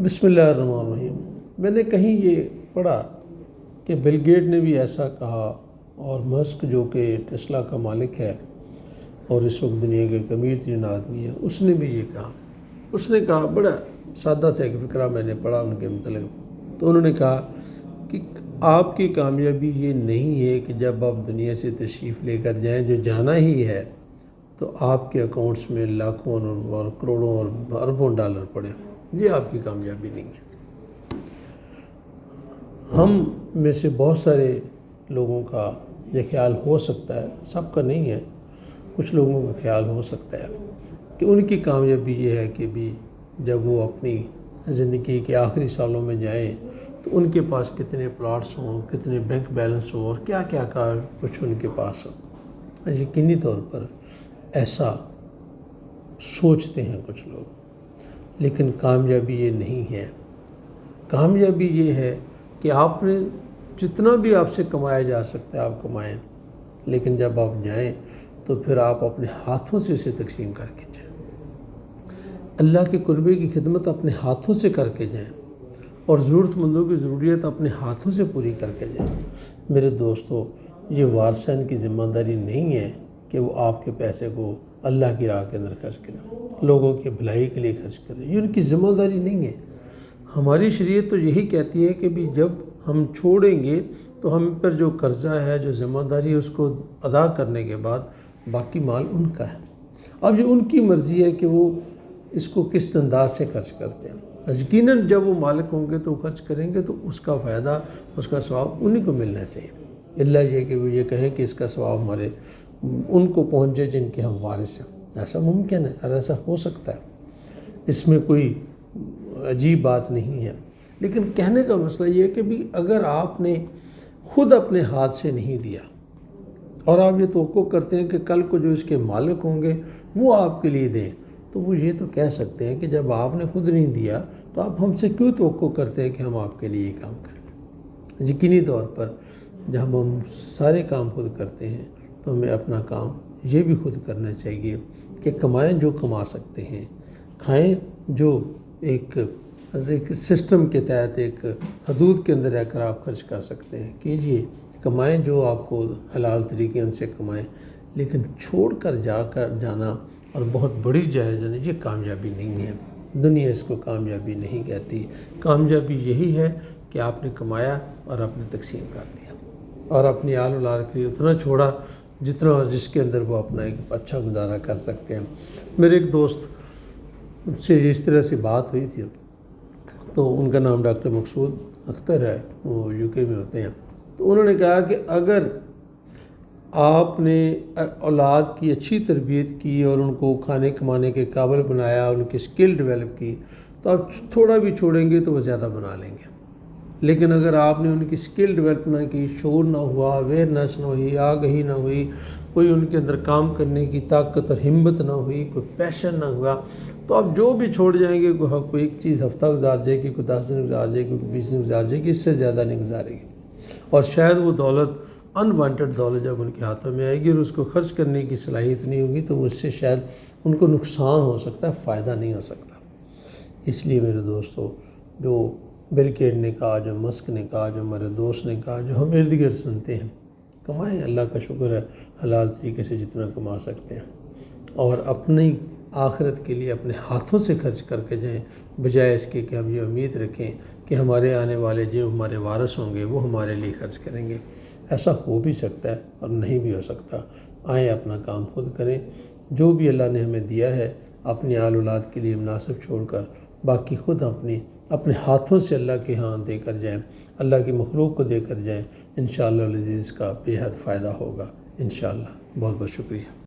بسم اللہ الرحمن الرحیم۔ میں نے کہیں یہ پڑھا کہ بل گیٹ نے بھی ایسا کہا، اور مسک جو کہ ٹیسلا کا مالک ہے اور اس وقت دنیا کے ایک امیر ترین آدمی ہے، اس نے بھی یہ کہا۔ اس نے کہا، بڑا سادہ سا ایک فقرہ میں نے پڑھا ان کے متعلق، تو انہوں نے کہا کہ آپ کی کامیابی یہ نہیں ہے کہ جب آپ دنیا سے تشریف لے کر جائیں، جو جانا ہی ہے، تو آپ کے اکاؤنٹس میں لاکھوں اور کروڑوں اور اربوں ڈالر پڑے، یہ آپ کی کامیابی نہیں ہے۔ ہم میں سے بہت سارے لوگوں کا یہ خیال ہو سکتا ہے، سب کا نہیں ہے، کچھ لوگوں کا خیال ہو سکتا ہے کہ ان کی کامیابی یہ ہے کہ بھی جب وہ اپنی زندگی کے آخری سالوں میں جائیں تو ان کے پاس کتنے پلاٹس ہوں، کتنے بینک بیلنس ہوں، اور کیا کیا کچھ ان کے پاس ہو۔ یقینی طور پر ایسا سوچتے ہیں کچھ لوگ، لیکن کامیابی یہ نہیں ہے۔ کامیابی یہ ہے کہ آپ نے جتنا بھی آپ سے کمایا جا سکتا ہے آپ کمائیں، لیکن جب آپ جائیں تو پھر آپ اپنے ہاتھوں سے اسے تقسیم کر کے جائیں، اللہ کے قربے کی خدمت اپنے ہاتھوں سے کر کے جائیں، اور ضرورت مندوں کی ضروریت اپنے ہاتھوں سے پوری کر کے جائیں۔ میرے دوستو، یہ وارثین کی ذمہ داری نہیں ہے کہ وہ آپ کے پیسے کو اللہ کی راہ کے اندر خرچ کریں، لوگوں کی بھلائی کے لیے خرچ کریں، یہ ان کی ذمہ داری نہیں ہے۔ ہماری شریعت تو یہی کہتی ہے کہ بھی جب ہم چھوڑیں گے تو ہم پر جو قرضہ ہے، جو ذمہ داری ہے، اس کو ادا کرنے کے بعد باقی مال ان کا ہے۔ اب یہ ان کی مرضی ہے کہ وہ اس کو کس انداز سے خرچ کرتے ہیں۔ یقیناً جب وہ مالک ہوں گے تو خرچ کریں گے تو اس کا فائدہ، اس کا ثواب انہیں کو ملنا چاہیے، اللہ یہ کہ وہ یہ کہیں کہ اس کا ثواب ہمارے ان کو پہنچ جائے جن کے ہم وارث ہیں۔ ایسا ممکن ہے اور ایسا ہو سکتا ہے، اس میں کوئی عجیب بات نہیں ہے، لیکن کہنے کا مسئلہ یہ ہے کہ بھی اگر آپ نے خود اپنے ہاتھ سے نہیں دیا اور آپ یہ توقع کرتے ہیں کہ کل کو جو اس کے مالک ہوں گے وہ آپ کے لیے دیں، تو وہ یہ تو کہہ سکتے ہیں کہ جب آپ نے خود نہیں دیا تو آپ ہم سے کیوں توقع کرتے ہیں کہ ہم آپ کے لیے یہ کام کریں۔ یقینی طور پر جب ہم سارے کام خود کرتے ہیں تو ہمیں اپنا کام یہ بھی خود کرنا چاہیے کہ کمائیں جو کما سکتے ہیں، کھائیں جو ایک سسٹم کے تحت ایک حدود کے اندر رہ کر آپ خرچ کر سکتے ہیں، کیجئے، کمائیں جو آپ کو حلال طریقے ان سے کمائیں، لیکن چھوڑ کر جانا اور بہت بڑی جائز نہیں، یہ کامیابی نہیں ہے۔ دنیا اس کو کامیابی نہیں کہتی۔ کامیابی یہی ہے کہ آپ نے کمایا اور آپ نے تقسیم کر دیا، اور اپنی آل اولاد کے لیے اتنا چھوڑا جتنا جس کے اندر وہ اپنا ایک اچھا گزارا کر سکتے ہیں۔ میرے ایک دوست سے اس طرح سے بات ہوئی تھی، تو ان کا نام ڈاکٹر مقصود اختر ہے، وہ یو کے میں ہوتے ہیں، تو انہوں نے کہا کہ اگر آپ نے اولاد کی اچھی تربیت کی اور ان کو کھانے کمانے کے قابل بنایا، ان کی سکل ڈیولپ کی، تو آپ تھوڑا بھی چھوڑیں گے تو وہ زیادہ بنا لیں گے، لیکن اگر آپ نے ان کی سکل ڈیولپ نہ کی، شعور نہ ہوا، اویئرنیس نہ ہوئی، آگہی نہ ہوئی، کوئی ان کے اندر کام کرنے کی طاقت اور ہمت نہ ہوئی، کوئی پیشن نہ ہوا، تو آپ جو بھی چھوڑ جائیں گے، کوئی ایک چیز ہفتہ گزار جائے گی، کوئی 10 دن گزار جائے گی، کوئی 20 دن گزار جائے گی، اس سے زیادہ نہیں گزارے گی، اور شاید وہ دولت، انوانٹڈ دولت جب ان کے ہاتھوں میں آئے گی اور اس کو خرچ کرنے کی صلاحیت نہیں ہوگی تو اس سے شاید ان کو نقصان ہو سکتا ہے، فائدہ نہیں ہو سکتا۔ اس لیے میرے دوستو، جو بل گیٹ نے کہا، جو مسک نے کہا، جو ہمارے دوست نے کہا، جو ہم ارد گرد سنتے ہیں، کمائیں، اللہ کا شکر ہے، حلال طریقے سے جتنا کما سکتے ہیں، اور اپنی آخرت کے لیے اپنے ہاتھوں سے خرچ کر کے جائیں، بجائے اس کے کہ ہم یہ امید رکھیں کہ ہمارے آنے والے جو ہمارے وارث ہوں گے وہ ہمارے لیے خرچ کریں گے۔ ایسا ہو بھی سکتا ہے اور نہیں بھی ہو سکتا۔ آئیں اپنا کام خود کریں، جو بھی اللہ نے ہمیں دیا ہے اپنی آل اولاد کے لیے مناسب چھوڑ کر، باقی خود اپنے ہاتھوں سے اللہ کے ہاں دے کر جائیں، اللہ کی مخلوق کو دے کر جائیں، انشاءاللہ العزیز کا بے حد فائدہ ہوگا، انشاءاللہ۔ بہت بہت شکریہ۔